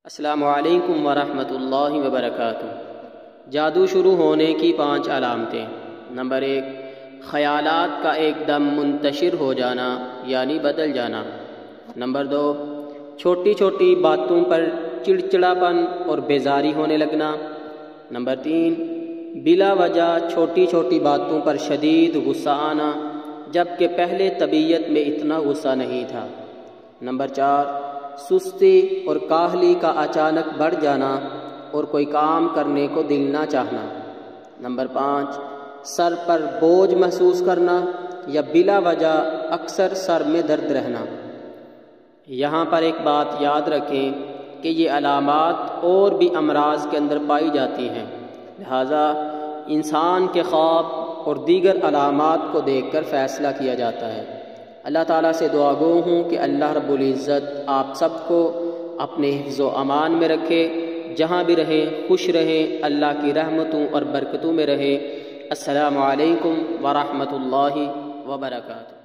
السلام علیکم ورحمۃ اللہ وبرکاتہ۔ جادو شروع ہونے کی 5 علامتیں۔ نمبر 1، خیالات کا ایک دم منتشر ہو جانا یعنی بدل جانا۔ نمبر 2، چھوٹی چھوٹی باتوں پر چڑچڑاپن اور بیزاری ہونے لگنا۔ نمبر 3، بلا وجہ چھوٹی چھوٹی باتوں پر شدید غصہ آنا جبکہ پہلے طبیعت میں اتنا غصہ نہیں تھا۔ نمبر 4، سستی اور کاہلی کا اچانک بڑھ جانا اور کوئی کام کرنے کو دل نہ چاہنا۔ نمبر 5، سر پر بوجھ محسوس کرنا یا بلا وجہ اکثر سر میں درد رہنا۔ یہاں پر ایک بات یاد رکھیں کہ یہ علامات اور بھی امراض کے اندر پائی جاتی ہیں، لہذا انسان کے خواب اور دیگر علامات کو دیکھ کر فیصلہ کیا جاتا ہے۔ اللہ تعالیٰ سے دعا گو ہوں کہ اللہ رب العزت آپ سب کو اپنے حفظ و امان میں رکھے، جہاں بھی رہیں خوش رہیں، اللہ کی رحمتوں اور برکتوں میں رہیں۔ السلام علیکم ورحمۃ اللہ وبرکاتہ۔